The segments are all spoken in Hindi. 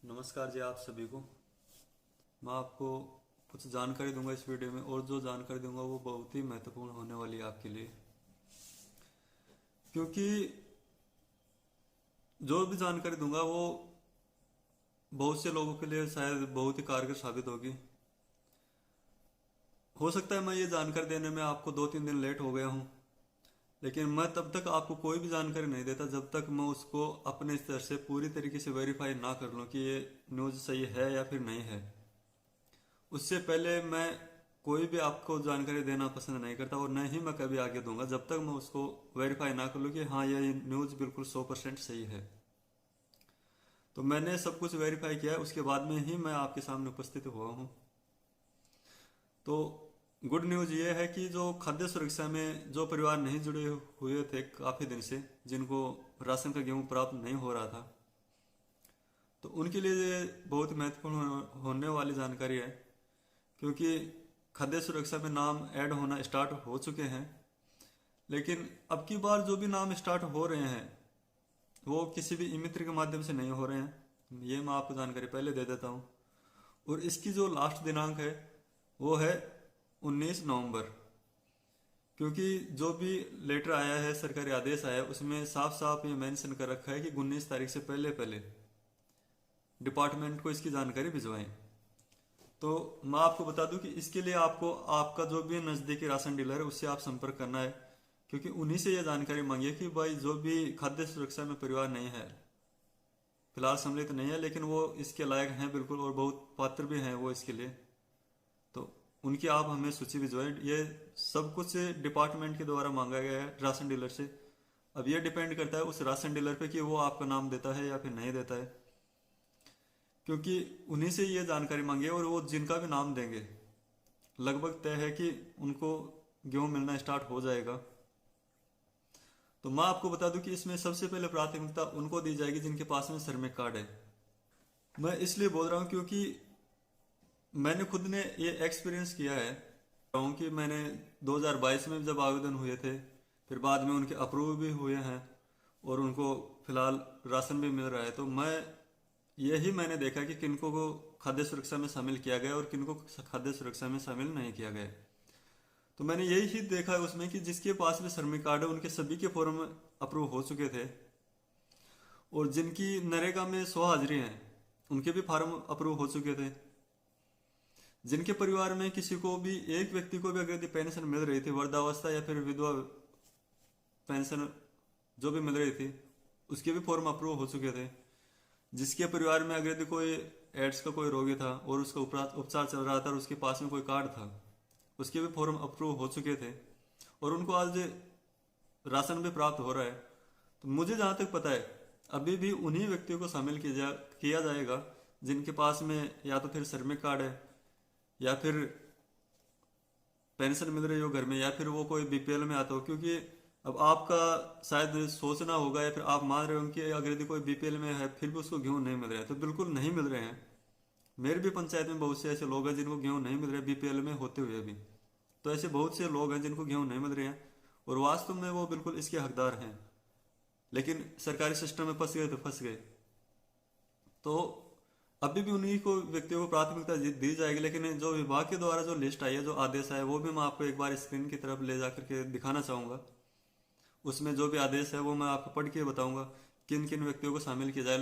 नमस्कार जी, आप सभी को। मैं आपको कुछ जानकारी दूंगा इस वीडियो में, और जो जानकारी दूंगा वो बहुत ही महत्वपूर्ण होने वाली है आपके लिए, क्योंकि जो भी जानकारी दूंगा वो बहुत से लोगों के लिए शायद बहुत ही कारगर साबित होगी। हो सकता है मैं ये जानकारी देने में आपको 2-3 दिन लेट हो गया हूँ, लेकिन मैं तब तक आपको कोई भी जानकारी नहीं देता जब तक मैं उसको अपने स्तर से पूरी तरीके से वेरीफाई ना कर लूँ कि ये न्यूज़ सही है या फिर नहीं है। उससे पहले मैं कोई भी आपको जानकारी देना पसंद नहीं करता, और न ही मैं कभी आगे दूंगा जब तक मैं उसको वेरीफाई ना कर लूँ कि हाँ ये न्यूज़ बिल्कुल 100% सही है। तो मैंने सब कुछ वेरीफाई किया है, उसके बाद में ही मैं आपके सामने उपस्थित हुआ हूँ। तो गुड न्यूज़ ये है कि जो खाद्य सुरक्षा में जो परिवार नहीं जुड़े हुए थे काफ़ी दिन से, जिनको राशन का गेहूँ प्राप्त नहीं हो रहा था, तो उनके लिए ये बहुत महत्वपूर्ण होने वाली जानकारी है, क्योंकि खाद्य सुरक्षा में नाम ऐड होना स्टार्ट हो चुके हैं। लेकिन अब की बार जो भी नाम स्टार्ट हो रहे हैं वो किसी भी ई मित्र के माध्यम से नहीं हो रहे हैं, ये मैं आपको जानकारी पहले दे देता हूँ। और इसकी जो लास्ट दिनांक है वो है 19 नवंबर, क्योंकि जो भी लेटर आया है, सरकारी आदेश आया है, उसमें साफ साफ ये मेंशन कर रखा है कि 19 तारीख से पहले पहले डिपार्टमेंट को इसकी जानकारी भिजवाएं। तो मैं आपको बता दूं कि इसके लिए आपको आपका जो भी नज़दीकी राशन डीलर है उससे आप संपर्क करना है, क्योंकि उन्हीं से यह जानकारी मांगी है कि भाई जो भी खाद्य सुरक्षा में परिवार नहीं है, फिलहाल सम्मिलित नहीं है, लेकिन वो इसके लायक हैं बिल्कुल, और बहुत पात्र भी हैं वो इसके लिए, तो उनकी आप हमें सूची भिजवाएं। ये सब कुछ डिपार्टमेंट के द्वारा मांगा गया है राशन डीलर से। अब ये डिपेंड करता है उस राशन डीलर पे कि वो आपका नाम देता है या फिर नहीं देता है, क्योंकि उन्हीं से ये जानकारी मांगी है, और वो जिनका भी नाम देंगे लगभग तय है कि उनको गेहूं मिलना स्टार्ट हो जाएगा। तो मैं आपको बता दूं कि इसमें सबसे पहले प्राथमिकता उनको दी जाएगी जिनके पास में श्रमिक कार्ड है। मैं इसलिए बोल रहा हूं क्योंकि मैंने खुद ने ये एक्सपीरियंस किया है कि मैंने 2022 में जब आवेदन हुए थे, फिर बाद में उनके अप्रूव भी हुए हैं और उनको फिलहाल राशन भी मिल रहा है। तो मैंने देखा कि किनको को खाद्य सुरक्षा में शामिल किया गया और किनको खाद्य सुरक्षा में शामिल नहीं किया गया। तो मैंने यही देखा उसमें कि जिसके पास भी श्रमिक कार्ड है उनके सभी के फॉर्म अप्रूव हो चुके थे, और जिनकी नरेगा में 100 हाजिरी हैं उनके भी फार्म अप्रूव हो चुके थे। जिनके परिवार में किसी को भी, एक व्यक्ति को भी अगर यदि पेंशन मिल रही थी, वृद्धावस्था या फिर विधवा पेंशन जो भी मिल रही थी, उसके भी फॉर्म अप्रूव हो चुके थे। जिसके परिवार में अगर यदि कोई एड्स का कोई रोगी था और उसका उपचार चल रहा था और उसके पास में कोई कार्ड था, उसके भी फॉर्म अप्रूव हो चुके थे, और उनको आज राशन भी प्राप्त हो रहा है। तो मुझे जहाँ तक पता है अभी भी उन्हीं व्यक्तियों को शामिल किया जाएगा जिनके पास में या तो फिर श्रमिक कार्ड है, या फिर पेंशन मिल रही हो घर में, या फिर वो कोई बीपीएल में आता हो। क्योंकि अब आपका शायद सोचना होगा या फिर आप मान रहे हो कि अगर यदि कोई बीपीएल में है फिर भी उसको गेहूं नहीं मिल रहा है, तो बिल्कुल नहीं मिल रहे हैं। मेरे भी पंचायत में बहुत से ऐसे लोग हैं जिनको गेहूं नहीं मिल रहे बीपीएल में होते हुए भी। तो ऐसे बहुत से लोग हैं जिनको गेहूं नहीं मिल रहे हैं, और वास्तव में वो बिल्कुल इसके हकदार हैं, लेकिन सरकारी सिस्टम में फंस गए तो फंस गए। तो अभी भी उन्हीं को व्यक्तियों को प्राथमिकता दी जाएगी। लेकिन जो विभाग के द्वारा जो लिस्ट आई है, जो आदेश आया, वो भी मैं आपको एक बार स्क्रीन की तरफ ले जाकर के दिखाना चाहूँगा। उसमें जो भी आदेश है वो मैं आपको पढ़ के बताऊंगा किन किन व्यक्तियों को शामिल किया जाए।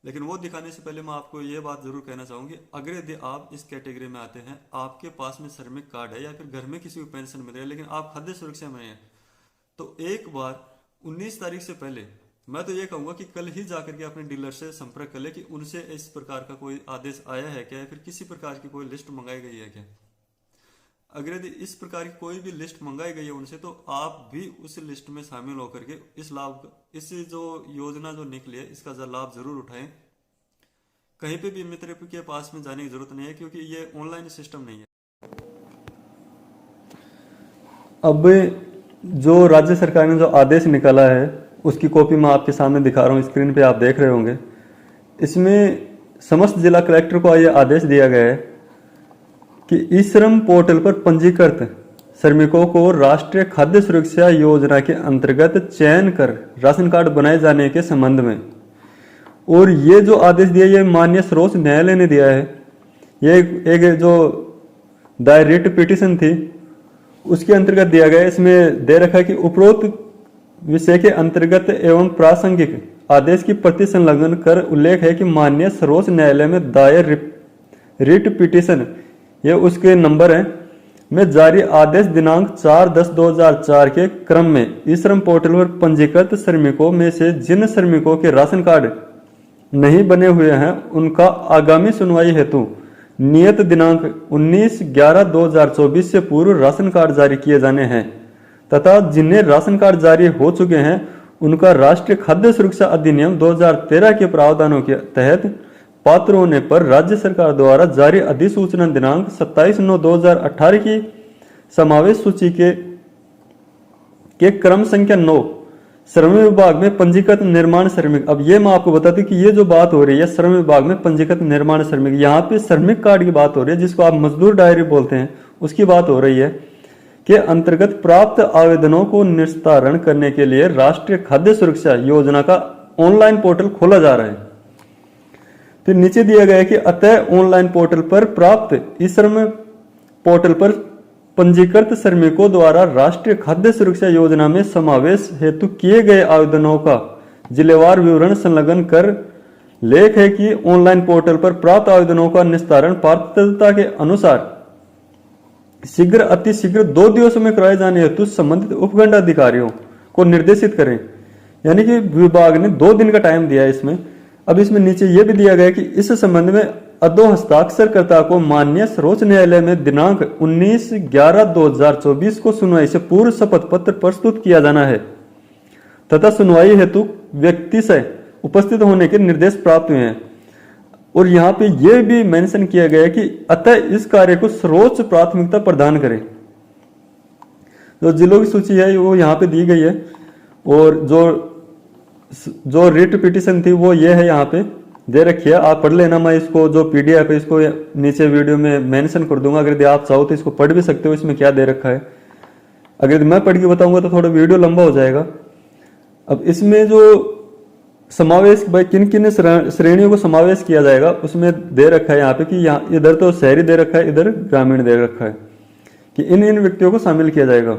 लेकिन वो दिखाने से पहले मैं आपको ये बात जरूर कहना चाहूँगी, अगर यदि आप इस कैटेगरी में आते हैं, आपके पास में श्रमिक कार्ड है या फिर घर में किसी को पेंशन मिल रही है, लेकिन आप खाद्य सुरक्षा में हैं, तो एक बार 19 तारीख से पहले मैं तो ये कहूँगा कि कल ही जाकर के अपने डीलर से संपर्क कर ले कि उनसे इस प्रकार का कोई आदेश आया है क्या, या फिर किसी प्रकार की कोई लिस्ट मंगाई गई है क्या। अगर यदि इस प्रकार की कोई भी लिस्ट मंगाई गई है उनसे, तो आप भी उस लिस्ट में शामिल होकर के इस जो योजना जो निकली है इसका लाभ जरूर उठाएं। कहीं पे भी मित्र के पास में जाने की जरूरत नहीं है, क्योंकि ये ऑनलाइन सिस्टम नहीं है। अब जो राज्य सरकार ने जो आदेश निकाला है उसकी कॉपी मैं आपके सामने दिखा रहा हूँ, स्क्रीन पे आप देख रहे होंगे। इसमें समस्त जिला कलेक्टर को यह आदेश दिया गया है कि ई श्रम पोर्टल पर पंजीकृत श्रमिकों को राष्ट्रीय खाद्य सुरक्षा योजना के अंतर्गत चयन कर राशन कार्ड बनाए जाने के संबंध में और ये जो आदेश दिया ये माननीय सर्वोच्च न्यायालय ने दिया है। ये एक जो दायर रिट पिटीशन थी उसके अंतर्गत दिया गया। इसमें दे रखा है कि उपरोक्त विषय के अंतर्गत एवं प्रासंगिक आदेश की प्रति संलग्न कर उल्लेख है कि माननीय सर्वोच्च न्यायालय में दायर रिट पिटीशन, ये उसके नंबर है, में जारी आदेश दिनांक 4/10/2004 के क्रम में ई श्रम पोर्टल पर पंजीकृत श्रमिकों में से जिन श्रमिकों के राशन कार्ड नहीं बने हुए हैं उनका आगामी सुनवाई हेतु नियत दिनांक 19/11/2024 से पूर्व राशन कार्ड जारी किए जाने हैं तथा जिन्हें राशन कार्ड जारी हो चुके हैं उनका राष्ट्रीय खाद्य सुरक्षा अधिनियम 2013 के प्रावधानों के तहत पात्र होने पर राज्य सरकार द्वारा जारी अधिसूचना दिनांक 27/9/2018 की समावेश सूची के क्रम संख्या 9 श्रम विभाग में पंजीकृत निर्माण श्रमिक। अब ये मैं आपको बता दूं कि ये जो बात हो रही है श्रम विभाग में पंजीकृत निर्माण श्रमिक, यहाँ पे श्रमिक कार्ड की बात हो रही है जिसको आप मजदूर डायरी बोलते हैं, उसकी बात हो रही है के अंतर्गत प्राप्त आवेदनों को निस्तारण करने के लिए राष्ट्रीय खाद्य सुरक्षा योजना का ऑनलाइन पोर्टल खोला जा रहा है। फिर नीचे दिया गया है कि अतः ऑनलाइन पोर्टल पर प्राप्त ई श्रम पोर्टल पर पंजीकृत श्रमिकों द्वारा राष्ट्रीय खाद्य सुरक्षा योजना में समावेश हेतु किए गए आवेदनों का जिलेवार विवरण संलग्न कर लेख है कि ऑनलाइन पोर्टल पर प्राप्त आवेदनों का निस्तारण पात्रता के अनुसार शीघ्र अति शीघ्र 2 दिवसों में कराए जाने हेतु संबंधित उपखंड अधिकारियों को निर्देशित करें। यानी कि विभाग ने 2 दिन का टाइम दिया है इसमें। अब इसमें नीचे यह भी दिया गया कि इस संबंध में अधो हस्ताक्षरकर्ता को माननीय सर्वोच्च न्यायालय में दिनांक 19/11/2024 को सुनवाई से पूर्व शपथ पत्र प्रस्तुत किया जाना है तथा सुनवाई हेतु व्यक्ति से उपस्थित होने के निर्देश प्राप्त हुए हैं। और यहाँ पे यह भी मेंशन किया गया है कि अतः इस कार्य को सर्वोच्च प्राथमिकता प्रदान करें। जो जिलों की सूची है वो यहाँ पे दी गई है और जो रिट पिटीशन थी वो ये है, यहाँ पे दे रखी है, आप पढ़ लेना। मैं इसको जो पीडीएफ है इसको नीचे वीडियो में मेंशन कर दूंगा, अगर आप चाहो तो इसको पढ़ भी सकते हो, इसमें क्या दे रखा है। अगर मैं पढ़ के बताऊंगा तो थोड़ा वीडियो लंबा हो जाएगा। अब इसमें जो समावेश भाई किन किन श्रेणियों को समावेश किया जाएगा उसमें दे रखा है यहाँ पे कि यहाँ इधर तो शहरी दे रखा है, इधर ग्रामीण दे रखा है कि इन इन व्यक्तियों को शामिल किया जाएगा।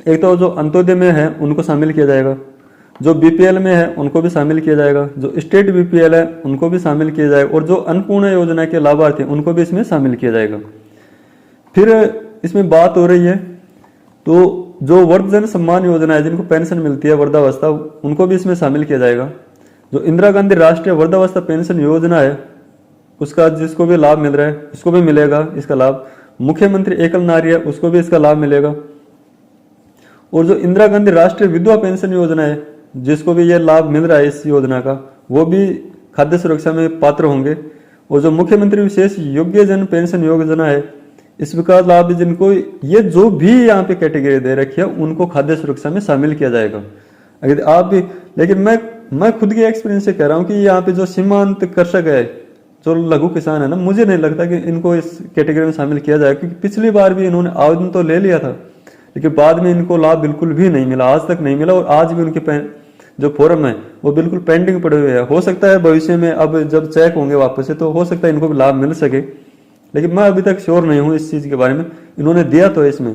एक तो जो अंत्योदय में है उनको शामिल किया जाएगा, जो बीपीएल में है उनको भी शामिल किया जाएगा, जो स्टेट बीपीएल है उनको भी शामिल किया जाएगा और जो अन्नपूर्णा योजना के लाभार्थी उनको भी इसमें शामिल किया जाएगा। फिर इसमें बात हो रही है तो जो वृद्धजन सम्मान योजना है जिनको पेंशन मिलती है वृद्धावस्था, उनको भी इसमें शामिल किया जाएगा। जो इंदिरा गांधी राष्ट्रीय वृद्धावस्था पेंशन योजना है उसका जिसको भी लाभ मिल रहा है उसको भी मिलेगा इसका लाभ। मुख्यमंत्री एकल नारी है उसको भी इसका लाभ मिलेगा। और जो इंदिरा गांधी राष्ट्रीय विधवा पेंशन योजना है जिसको भी ये लाभ मिल रहा है इस योजना का, वो भी खाद्य सुरक्षा में पात्र होंगे। और जो मुख्यमंत्री विशेष योग्य जन पेंशन योजना है इसका लाभ जिनको ये जो भी यहाँ पे कैटेगरी दे रखी है उनको खाद्य सुरक्षा में शामिल किया जाएगा। अगर आप भी, लेकिन मैं खुद के एक्सपीरियंस से कह रहा हूँ कि यहाँ पे जो सीमांत कृषक है, जो लघु किसान है ना, मुझे नहीं लगता कि इनको इस कैटेगरी में शामिल किया जाए, क्योंकि पिछली बार भी इन्होंने आवेदन तो ले लिया था लेकिन बाद में इनको लाभ बिल्कुल भी नहीं मिला, आज तक नहीं मिला। और आज भी उनके जो फॉर्म है वो बिल्कुल पेंडिंग पड़े हुए हैं। हो सकता है भविष्य में अब जब चेक होंगे वापस से तो हो सकता है इनको भी लाभ मिल सके, लेकिन मैं अभी तक श्योर नहीं हूँ इस चीज के बारे में। इन्होंने दिया तो है इसमें,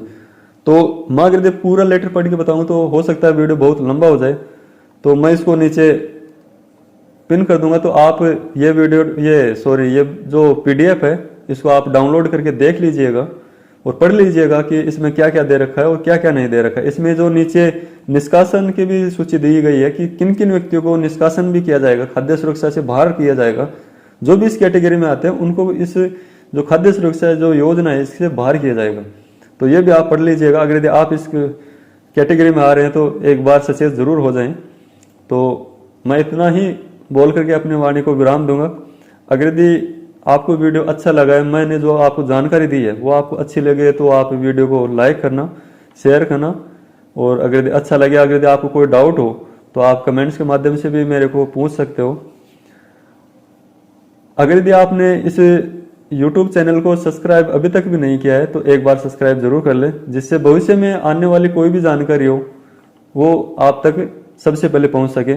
तो मैं अगर पूरा लेटर पढ़ के बताऊं तो हो सकता है वीडियो बहुत लंबा हो जाए, तो मैं इसको नीचे पिन कर दूंगा। तो आप ये वीडियो ये जो पीडीएफ है इसको आप डाउनलोड करके देख लीजिएगा और पढ़ लीजिएगा कि इसमें क्या क्या दे रखा है और क्या क्या नहीं दे रखा है। इसमें जो नीचे निष्कासन की भी सूची दी गई है कि किन किन व्यक्तियों को निष्कासन भी किया जाएगा, खाद्य सुरक्षा से बाहर किया जाएगा। जो भी इस कैटेगरी में आते हैं उनको इस जो खाद्य सुरक्षा जो योजना है इससे बाहर किया जाएगा। तो ये भी आप पढ़ लीजिएगा। अगर यदि आप इस कैटेगरी में आ रहे हैं तो एक बार सचेत जरूर हो जाएं। तो मैं इतना ही बोल करके अपनी वाणी को विराम दूंगा। अगर यदि आपको वीडियो अच्छा लगा है, मैंने जो आपको जानकारी दी है वो आपको अच्छी लगे तो आप वीडियो को लाइक करना, शेयर करना। और अगर यदि अच्छा लगे, अगर यदि आपको कोई डाउट हो तो आप कमेंट्स के माध्यम से भी मेरे को पूछ सकते हो। अगर यदि आपने इस YouTube चैनल को सब्सक्राइब अभी तक भी नहीं किया है तो एक बार सब्सक्राइब जरूर कर ले, जिससे भविष्य में आने वाली कोई भी जानकारी हो वो आप तक सबसे पहले पहुंच सके।